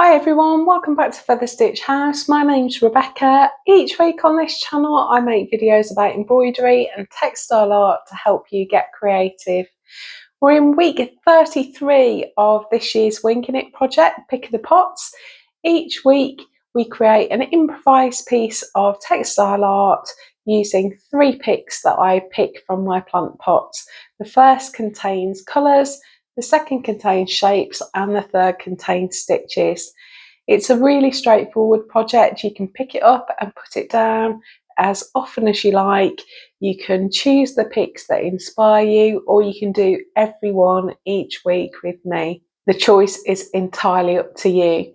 Hi everyone, welcome back to Feather Stitch House. My name's Rebecca. Each week on this channel I make videos about embroidery and textile art to help you get creative. We're in week 33 of this year's Winging It project, Pick of the Pots. Each week we create an improvised piece of textile art using 3 picks that I pick from my plant pots. The first contains colours, the second contains shapes, and the third contains stitches. It's a really straightforward project. You can pick it up and put it down as often as you like. You can choose the picks that inspire you, or you can do every one each week with me. The choice is entirely up to you.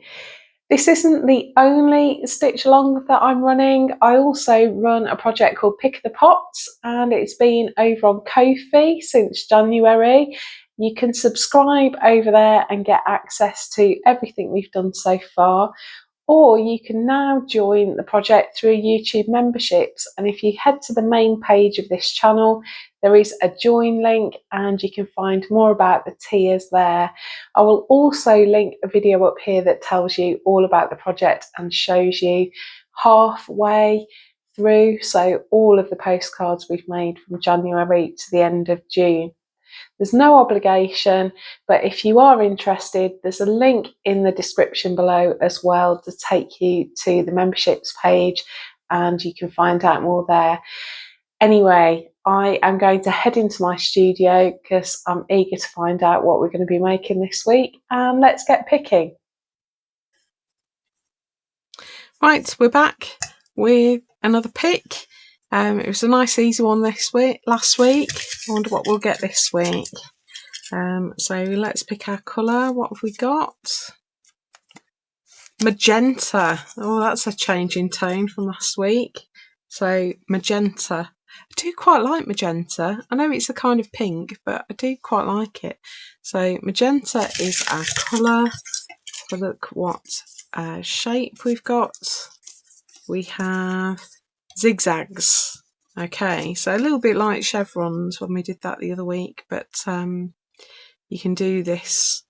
This isn't the only stitch along that I'm running. I also run a project called Pick the Pots, and it's been over on Ko-fi since January. You can subscribe over there and get access to everything we've done so far, or you can now join the project through YouTube memberships. And if you head to the main page of this channel, there is a join link and you can find more about the tiers there. I will also link a video up here that tells you all about the project and shows you halfway through, so all of the postcards we've made from January to the end of June. There's no obligation, but if you are interested, there's a link in the description below as well to take you to the memberships page and you can find out more there. Anyway, I am going to head into my studio because I'm eager to find out what we're going to be making this week, and let's get picking. Right, we're back with another pick. It was a nice easy one last week. I wonder what we'll get this week. So let's pick our colour. What have we got? Magenta. Oh, that's a change in tone from last week. So magenta. I do quite like magenta. I know it's a kind of pink, but I do quite like it. So magenta is our colour. Have a look what shape we've got. We have zigzags. Okay, so a little bit like chevrons when we did that the other week, but you can do this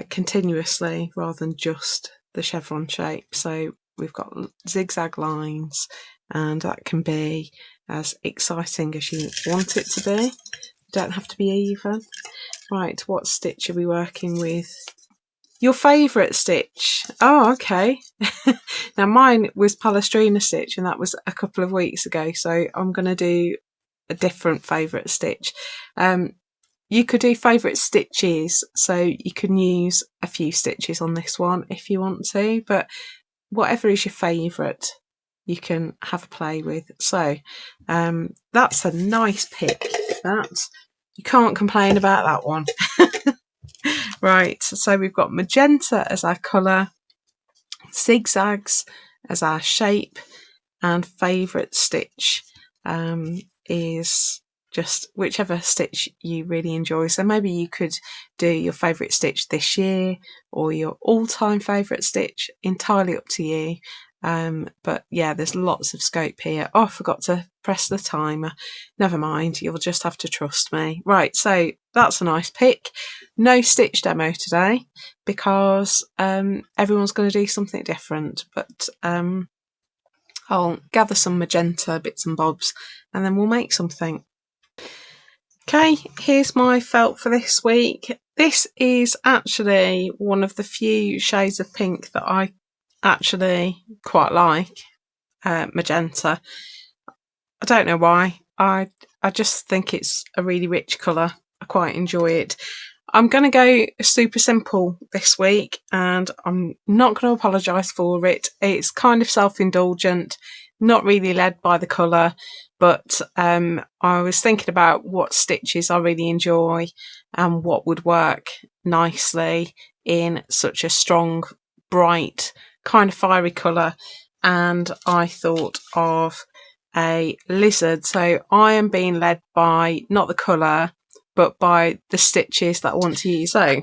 continuously rather than just the chevron shape. So we've got zigzag lines, and that can be as exciting as you want it to be. You don't have to be even. Right, what stitch are we working with? Your favourite stitch. Oh, okay. Now mine was Palestrina stitch, and that was a couple of weeks ago, so I'm going to do a different favourite stitch. You could do favourite stitches, so you can use a few stitches on this one if you want to, but whatever is your favourite you can have a play with. So that's a nice pick. You can't complain about that one. Right, so we've got magenta as our colour, zigzags as our shape, and favourite stitch is just whichever stitch you really enjoy. So maybe you could do your favourite stitch this year or your all-time favourite stitch, entirely up to you. But yeah, there's lots of scope here. Oh, I forgot to press the timer. Never mind, you'll just have to trust me. Right, so that's a nice pick. No stitch demo today because everyone's going to do something different, but I'll gather some magenta bits and bobs and then we'll make something. Okay, here's my felt for this week. This is actually one of the few shades of pink that I actually quite like, magenta. I don't know why. I just think it's a really rich colour. I quite enjoy it. I'm going to go super simple this week, and I'm not going to apologise for it. It's kind of self-indulgent, not really led by the colour, but I was thinking about what stitches I really enjoy and what would work nicely in such a strong, bright, kind of fiery colour, and I thought of a lizard. So I am being led by not the colour but by the stitches that I want to use. So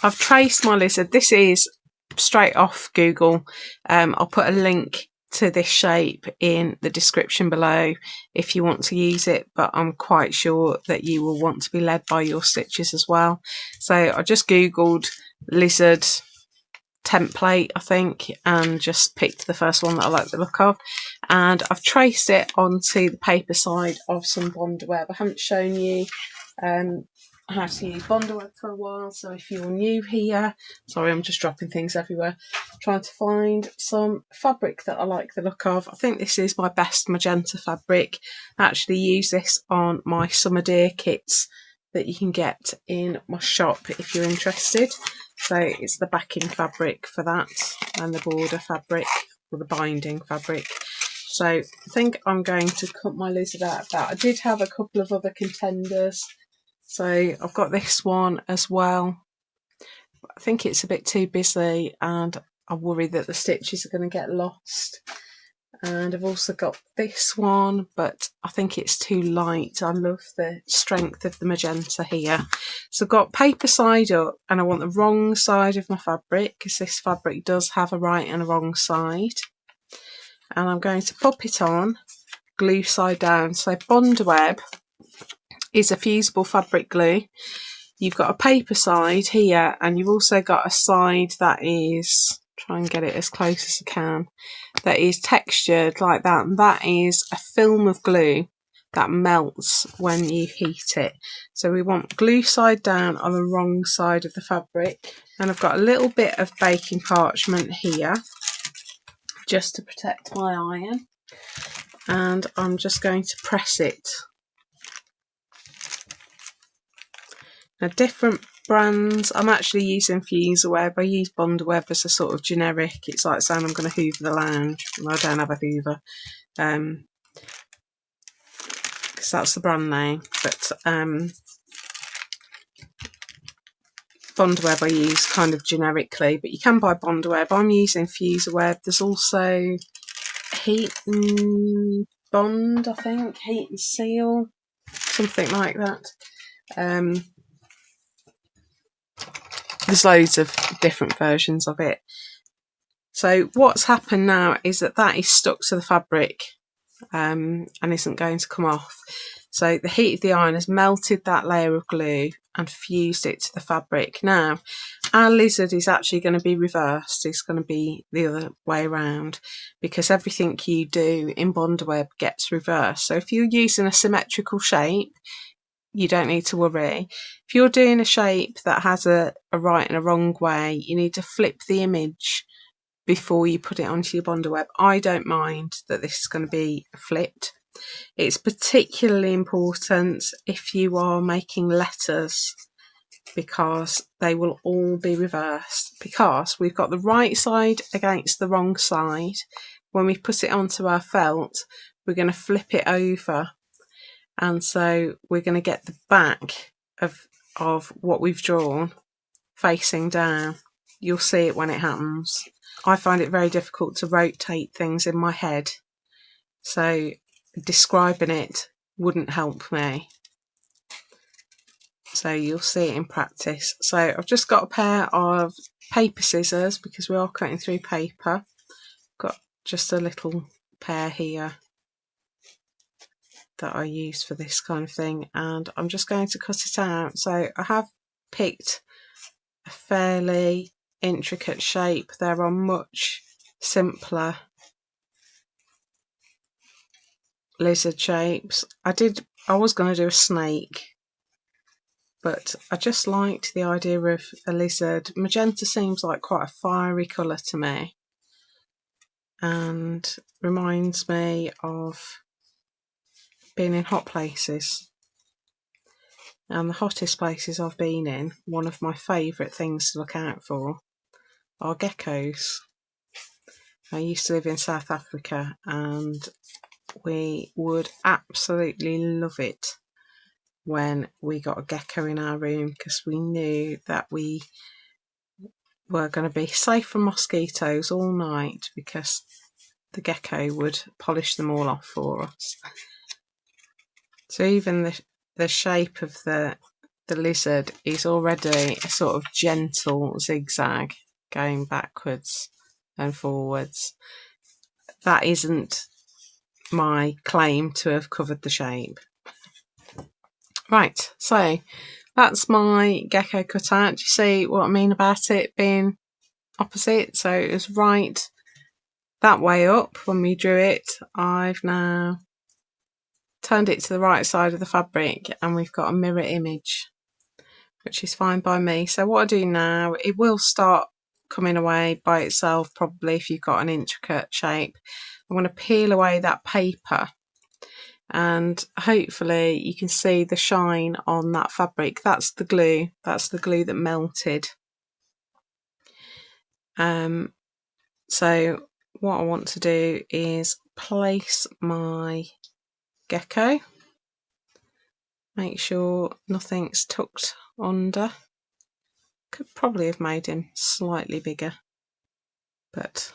I've traced my lizard. This is straight off Google. I'll put a link to this shape in the description below if you want to use it, but I'm quite sure that you will want to be led by your stitches as well. So I just Googled lizard template, I think, and just picked the first one that I like the look of, and I've traced it onto the paper side of some Bondweb. I haven't shown you how to use Bondweb for a while, so if you're new here, sorry, I'm just dropping things everywhere, trying to find some fabric that I like the look of. I think this is my best magenta fabric. I actually use this on my summer deer kits that you can get in my shop if you're interested. So it's the backing fabric for that and the border fabric, or the binding fabric. So I think I'm going to cut my lizard out of that. I did have a couple of other contenders, so I've got this one as well. I think it's a bit too busy and I worry that the stitches are going to get lost. And I've also got this one, but I think it's too light. I love the strength of the magenta here. So I've got paper side up, and I want the wrong side of my fabric, because this fabric does have a right and a wrong side. And I'm going to pop it on, glue side down. So Bondweb is a fusible fabric glue. You've got a paper side here, and you've also got a side that is, try and get it as close as I can, that is textured like that, and that is a film of glue that melts when you heat it. So we want glue side down on the wrong side of the fabric, and I've got a little bit of baking parchment here just to protect my iron, and I'm just going to press it. Now, different brands, I'm actually using Fuserweb. I use Bondweb as a sort of generic. It's like saying I'm going to hoover the lounge. Well, I don't have a hoover, because that's the brand name. But Bondweb I use kind of generically, but you can buy Bondweb. I'm using Fuserweb. There's also Heat and Bond, I think, Heat and Seal, something like that. There's loads of different versions of it. So what's happened now is that is stuck to the fabric and isn't going to come off. So the heat of the iron has melted that layer of glue and fused it to the fabric. Now our lizard is actually going to be reversed. It's going to be the other way around, because everything you do in Bondweb gets reversed. So if you're using a symmetrical shape, you don't need to worry. If you're doing a shape that has a right and a wrong way, you need to flip the image before you put it onto your Bondweb. I don't mind that this is going to be flipped. It's particularly important if you are making letters, because they will all be reversed, because we've got the right side against the wrong side. When we put it onto our felt, we're going to flip it over, and so we're going to get the back of what we've drawn facing down. You'll see it when it happens. I find it very difficult to rotate things in my head, so describing it wouldn't help me. So you'll see it in practice. So I've just got a pair of paper scissors, because we are cutting through paper. Got just a little pair here that I use for this kind of thing, and I'm just going to cut it out. So I have picked a fairly intricate shape. There are much simpler lizard shapes. I was going to do a snake, but I just liked the idea of a lizard. Magenta seems like quite a fiery colour to me, and reminds me of being in hot places. And the hottest places I've been in, one of my favourite things to look out for are geckos. I used to live in South Africa, and we would absolutely love it when we got a gecko in our room, because we knew that we were going to be safe from mosquitoes all night, because the gecko would polish them all off for us. So even the shape of the lizard is already a sort of gentle zigzag going backwards and forwards. That isn't my claim to have covered the shape. Right, so that's my gecko cut out. Do you see what I mean about it being opposite, so it was right that way up when we drew it. I've now turned it to the right side of the fabric and we've got a mirror image, which is fine by me. So what I do now, it will start coming away by itself probably if you've got an intricate shape. I'm going to peel away that paper and hopefully you can see the shine on that fabric. That's the glue that melted. So what I want to do is place my gecko, make sure nothing's tucked under. Could probably have made him slightly bigger, but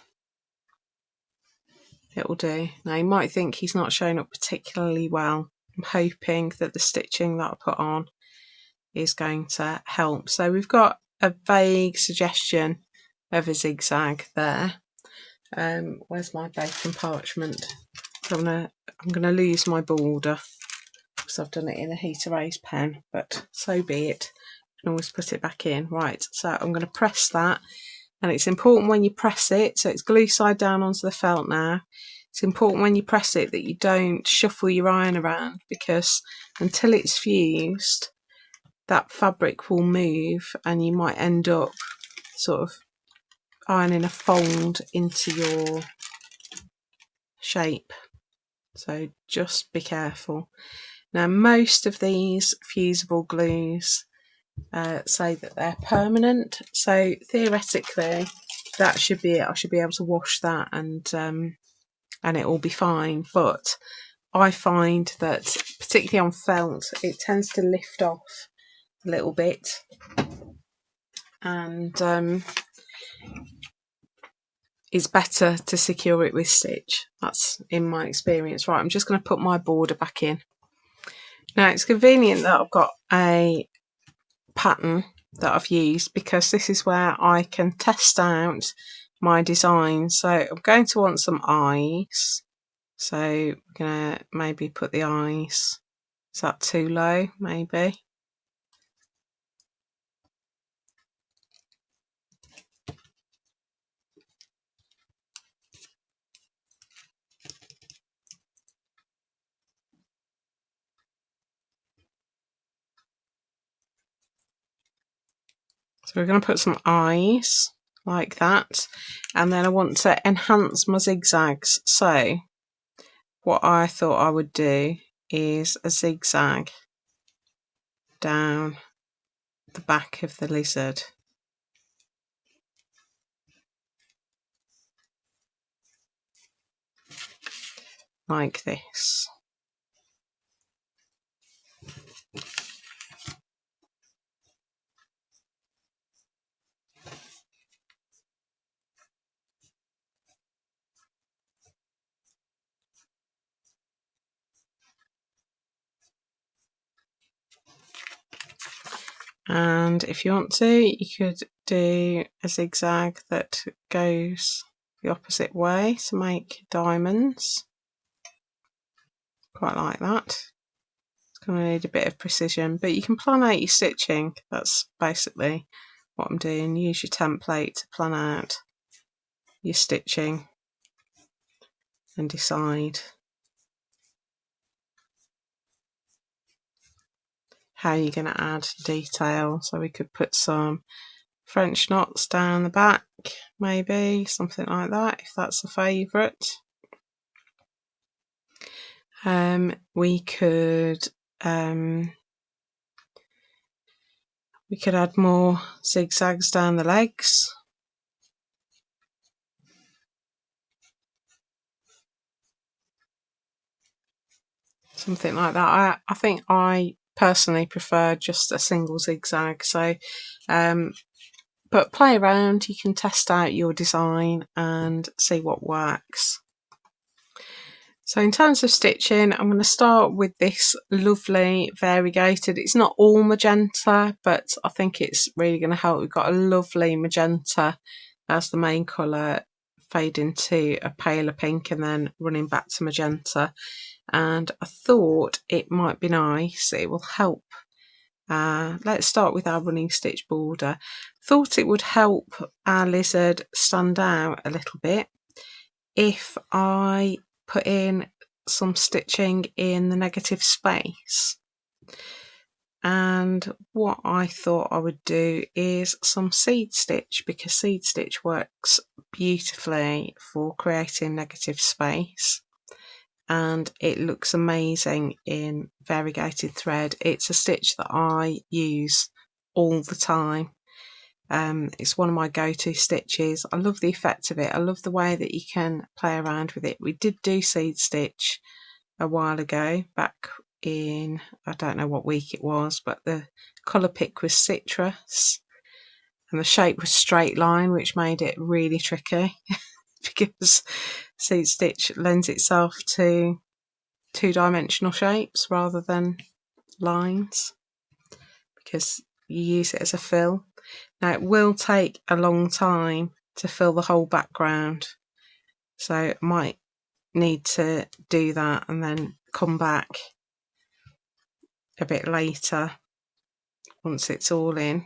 it will do. Now you might think he's not showing up particularly well. I'm hoping that the stitching that I put on is going to help. So we've got a vague suggestion of a zigzag there. Where's my bacon parchment? I'm gonna lose my border because I've done it in a heat erase pen, but so be it. I can always put it back in. Right, so I'm going to press that, and it's important when you press it, so it's glue side down onto the felt now. It's important when you press it that you don't shuffle your iron around, because until it's fused, that fabric will move and you might end up sort of ironing a fold into your shape. So just be careful. Now most of these fusible glues say that they're permanent, so theoretically that should be it. I should be able to wash that and it will be fine, but I find that particularly on felt it tends to lift off a little bit, and it's better to secure it with stitch. That's in my experience. Right, I'm just going to put my border back in. Now it's convenient that I've got a pattern that I've used, because this is where I can test out my design. So I'm going to want some eyes, so I'm going to maybe put the eyes, is that too low? Maybe. So we're going to put some eyes like that, and then I want to enhance my zigzags. So what I thought I would do is a zigzag down the back of the lizard, like this. And if you want to, you could do a zigzag that goes the opposite way to make diamonds. Quite like that. It's going to need a bit of precision, but you can plan out your stitching. That's basically what I'm doing. Use your template to plan out your stitching and decide how you're going to add detail. So we could put some French knots down the back, maybe something like that, if that's a favourite. We could add more zigzags down the legs. Something like that. I think I personally prefer just a single zigzag. So, but play around. You can test out your design and see what works. So in terms of stitching, I'm going to start with this lovely variegated. It's not all magenta, but I think it's really going to help. We've got a lovely magenta as the main colour, fading to a paler pink and then running back to magenta. And I thought it might be nice, it will help Let's start with our running stitch border. Thought it would help our lizard stand out a little bit if I put in some stitching in the negative space. And what I thought I would do is some seed stitch, because seed stitch works beautifully for creating negative space and it looks amazing in variegated thread. It's a stitch that I use all the time. It's one of my go-to stitches. I love the effect of it. I love the way that you can play around with it. We did do seed stitch a while ago, back in, I don't know what week it was, but the colour pick was citrus and the shape was straight line, which made it really tricky because seed stitch lends itself to two-dimensional shapes rather than lines, because you use it as a fill. Now it will take a long time to fill the whole background, so I might need to do that and then come back a bit later once it's all in.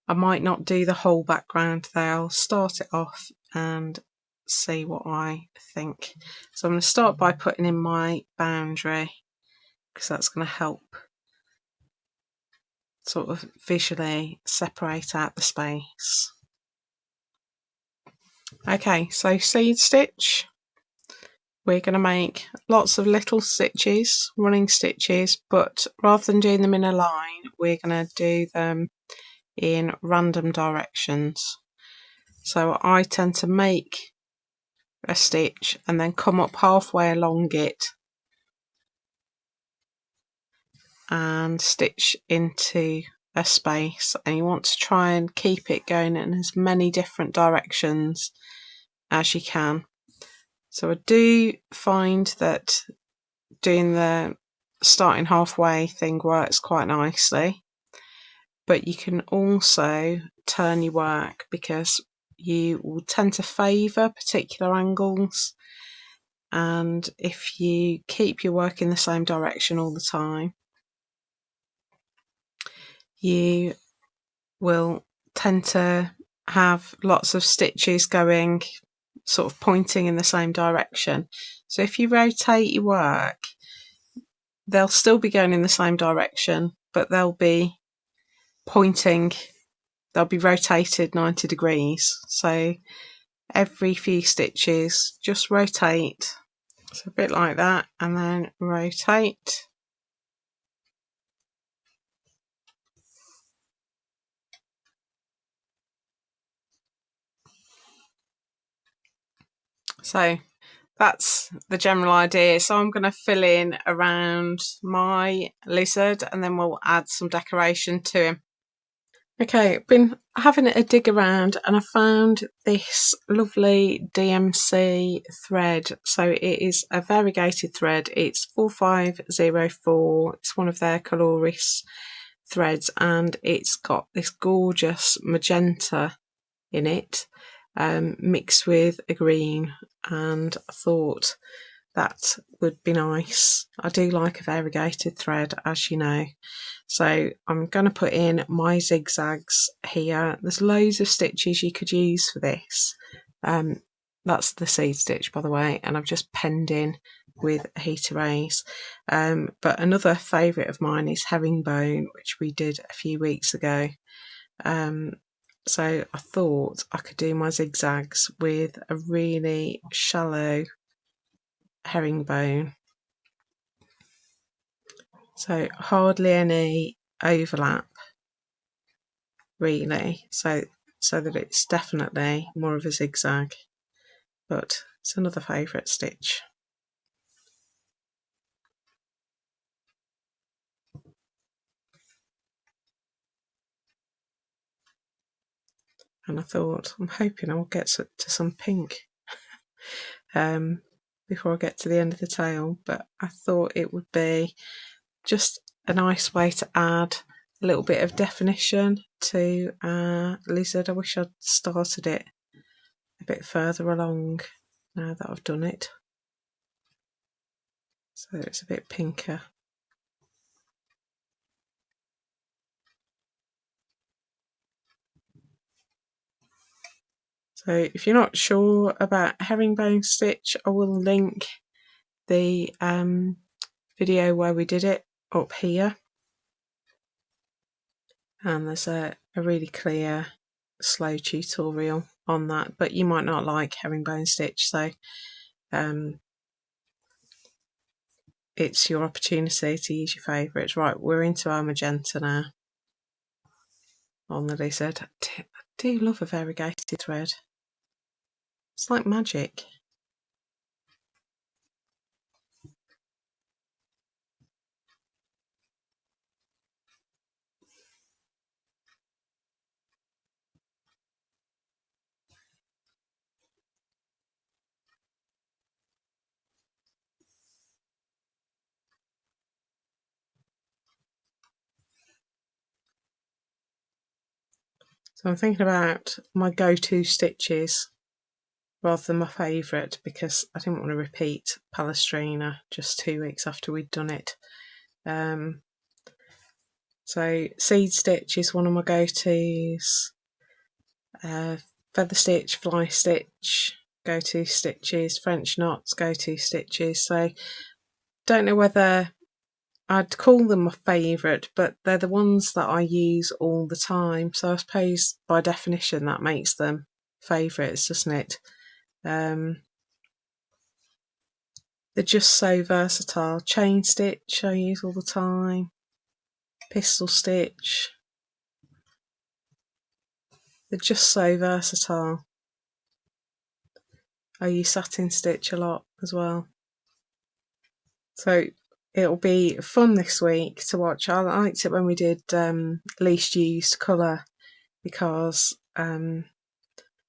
I might not do the whole background though. I'll start it off and see what I think. So I'm going to start by putting in my boundary, because that's going to help sort of visually separate out the space. Okay, so seed stitch. We're going to make lots of little stitches, running stitches, but rather than doing them in a line, we're going to do them in random directions. So I tend to make a stitch and then come up halfway along it and stitch into a space, and you want to try and keep it going in as many different directions as you can. So I do find that doing the starting halfway thing works quite nicely, but you can also turn your work, because you will tend to favour particular angles, and if you keep your work in the same direction all the time, you will tend to have lots of stitches going sort of pointing in the same direction. So if you rotate your work, they'll still be going in the same direction, but they'll be pointing, they'll be rotated 90 degrees. So every few stitches just rotate, so a bit like that, and then rotate. So that's the general idea. So I'm going to fill in around my lizard and then we'll add some decoration to him. Okay, I've been having a dig around and I found this lovely DMC thread. So it is a variegated thread. It's 4504. It's one of their Coloris threads and it's got this gorgeous magenta in it, mixed with a green, and I thought that would be nice. I do like a variegated thread, as you know. So I'm going to put in my zigzags here. There's loads of stitches you could use for this. That's the seed stitch, by the way, and I've just penned in with a heat erase. But another favourite of mine is herringbone, which we did a few weeks ago. So I thought I could do my zigzags with a really shallow herringbone. So hardly any overlap, really, so that it's definitely more of a zigzag, but it's another favourite stitch. And I thought, I'm hoping I'll get to some pink before I get to the end of the tail, but I thought it would be just a nice way to add a little bit of definition to our lizard. I wish I'd started it a bit further along now that I've done it, so it's a bit pinker. So if you're not sure about herringbone stitch, I will link the video where we did it up here, and there's a really clear slow tutorial on that, but you might not like herringbone stitch, so it's your opportunity to use your favourites. Right, we're into our magenta now on the lizard. I do love a variegated thread. It's like magic. So I'm thinking about my go-to stitches rather than my favourite, because I didn't want to repeat Palestrina just 2 weeks after we'd done it. So seed stitch is one of my go-tos. Feather stitch, fly stitch, go-to stitches. French knots, go-to stitches. So don't know whether I'd call them my favourite, but they're the ones that I use all the time. So I suppose by definition that makes them favourites, doesn't it? They're just so versatile. Chain stitch I use all the time. Pistol stitch. They're just so versatile. I use satin stitch a lot as well. So it'll be fun this week to watch. I liked it when we did least used colour, because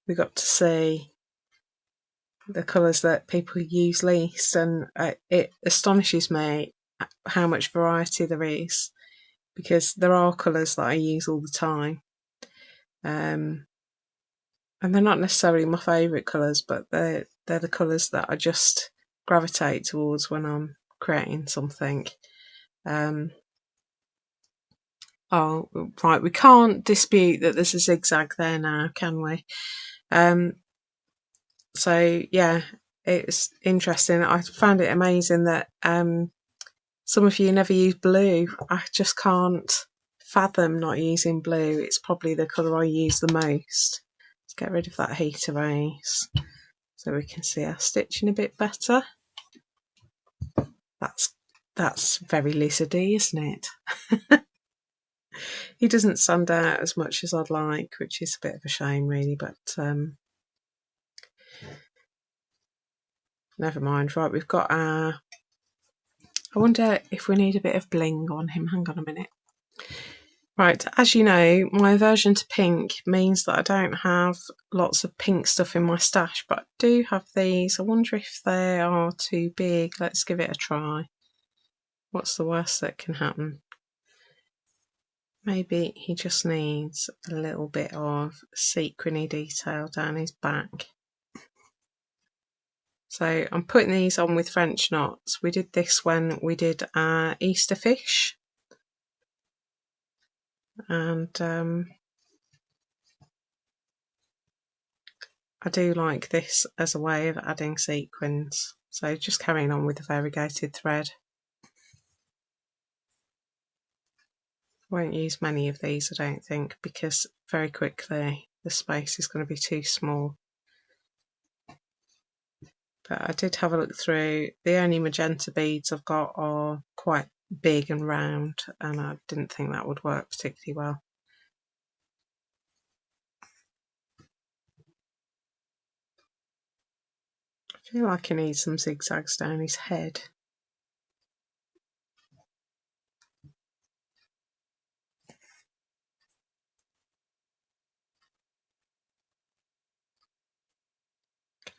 we got to see the colours that people use least, and it astonishes me how much variety there is, because there are colours that I use all the time, and they're not necessarily my favourite colours, but they're the colours that I just gravitate towards when I'm creating something. Oh, right, we can't dispute that there's a zigzag there now, can we? So yeah, it's interesting. I found it amazing that some of you never use blue. I just can't fathom not using blue. It's probably the colour I use the most. Let's get rid of that heat erase so we can see our stitching a bit better. That's very lizardy, isn't it? He doesn't stand out as much as I'd like, which is a bit of a shame really, but never mind. Right, we've got our... I wonder if we need a bit of bling on him. Hang on a minute. Right, as you know, my aversion to pink means that I don't have lots of pink stuff in my stash, but I do have these. I wonder if they are too big. Let's give it a try. What's the worst that can happen? Maybe he just needs a little bit of sequiny detail down his back. So I'm putting these on with French knots. We did this when we did our Easter fish. And I do like this as a way of adding sequins. So just carrying on with the variegated thread. Won't use many of these, I don't think, because very quickly the space is going to be too small. But I did have a look through. The only magenta beads I've got are quite big and round, and I didn't think that would work particularly well. I feel like he needs some zigzags down his head.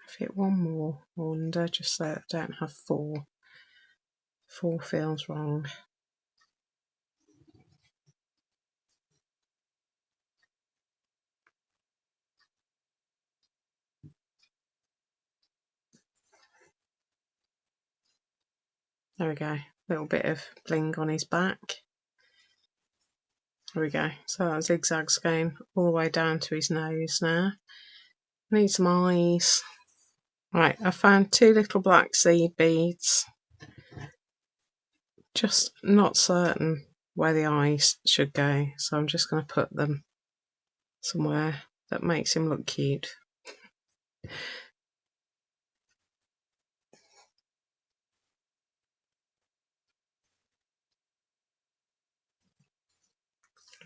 Fit one more under, just so I don't have four. Four feels wrong. There we go. A little bit of bling on his back. There we go. So that zigzag's going all the way down to his nose now. Need some eyes. Right, I found 2 little black seed beads. Just not certain where the eyes should go, so I'm just going to put them somewhere that makes him look cute.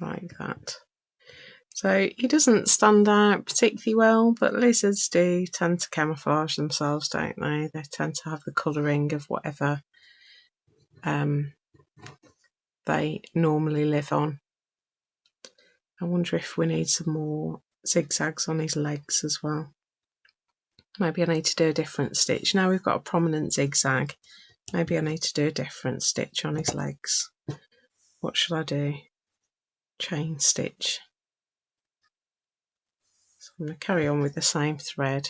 Like that. So he doesn't stand out particularly well, but lizards do tend to camouflage themselves, don't they? They tend to have the colouring of whatever they normally live on. I wonder if we need some more zigzags on his legs as well. Maybe I need to do a different stitch. Now we've got a prominent zigzag. Maybe I need to do a different stitch on his legs. What should I do? Chain stitch. So I'm going to carry on with the same thread.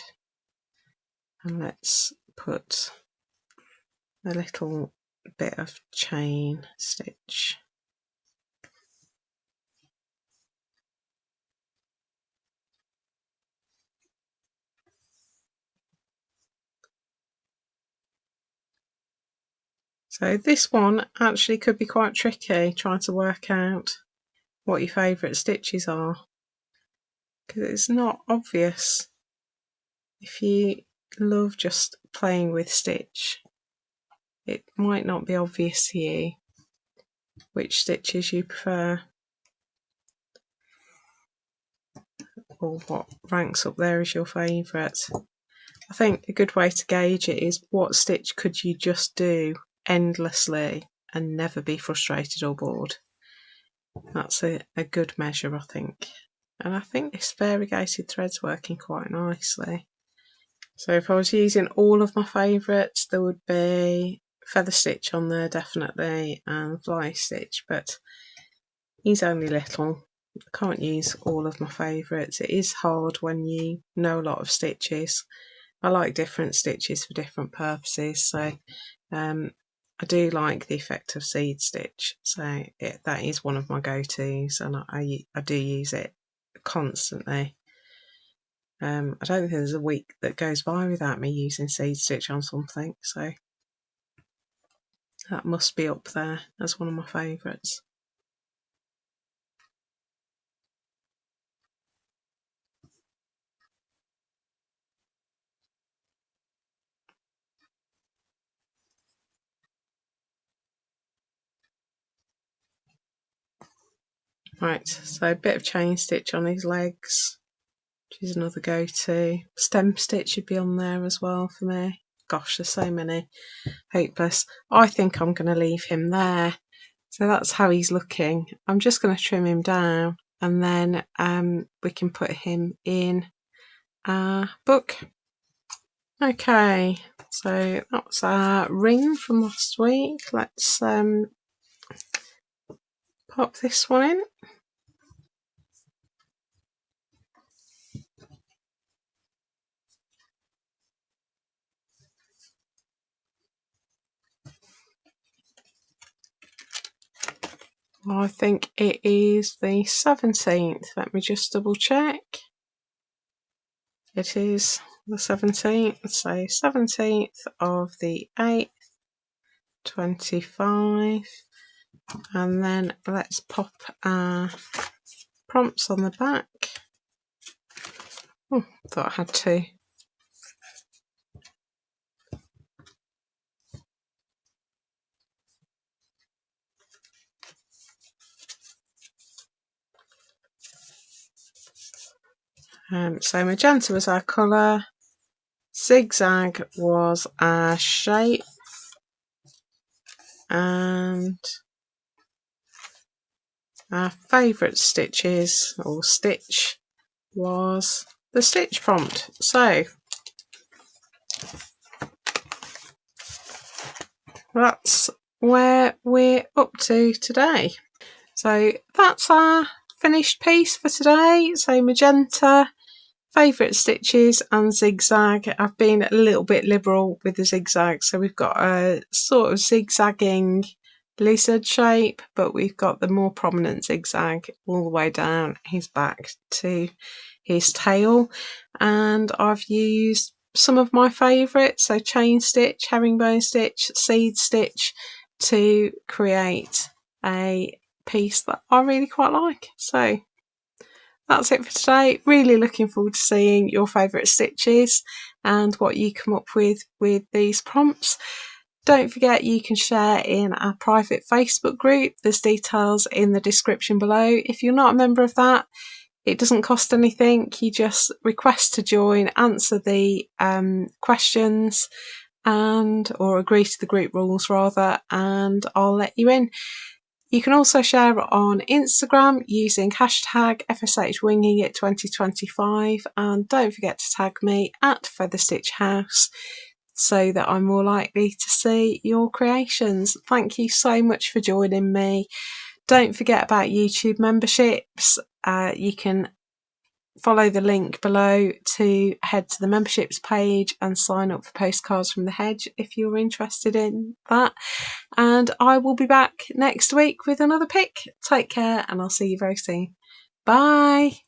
And let's put a little bit of chain stitch. So this one actually could be quite tricky, trying to work out what your favourite stitches are, because it's not obvious. If you love just playing with stitch, it might not be obvious to you which stitches you prefer, or what ranks up there as your favourite. I think a good way to gauge it is what stitch could you just do endlessly and never be frustrated or bored. That's a good measure, I think. And I think this variegated thread's working quite nicely. So if I was using all of my favourites, there would be feather stitch on there definitely, and fly stitch, but he's only little. I can't use all of my favourites. It is hard when you know a lot of stitches. I like different stitches for different purposes, so I do like the effect of seed stitch, so that is one of my go-tos, and I do use it constantly. I don't think there's a week that goes by without me using seed stitch on something, so that must be up there as one of my favourites. Right, so a bit of chain stitch on his legs, which is another go-to. Stem stitch should be on there as well for me. Gosh, there's so many. Hopeless. I think I'm going to leave him there. So that's how he's looking. I'm just going to trim him down, and then we can put him in our book. Okay, so that's our ring from last week. Let's pop this one in. I think it is the 17th. Let me just double check. It is the 17th, so 17th of the 8th, 25. And then let's pop our prompts on the back. Oh, thought I had two. So magenta was our colour, zigzag was our shape, and our favourite stitches or stitch was the stitch prompt. So that's where we're up to today. So that's our finished piece for today. So magenta, favourite stitches, and zigzag. I've been a little bit liberal with the zigzag, so we've got a sort of zigzagging lizard shape, but we've got the more prominent zigzag all the way down his back to his tail, and I've used some of my favourites, so chain stitch, herringbone stitch, seed stitch, to create a piece that I really quite like. So that's it for today. Really looking forward to seeing your favourite stitches and what you come up with these prompts. Don't forget you can share in our private Facebook group. There's details in the description below. If you're not a member of that, it doesn't cost anything. You just request to join, answer the questions, or agree to the group rules rather, and I'll let you in. You can also share on Instagram using hashtag FSHWingingIt2025, and don't forget to tag me at FeatherStitchHouse so that I'm more likely to see your creations. Thank you so much for joining me. Don't forget about YouTube memberships. You can follow the link below to head to the memberships page and sign up for postcards from the hedge if you're interested in that. And I will be back next week with another pick. Take care, and I'll see you very soon. Bye.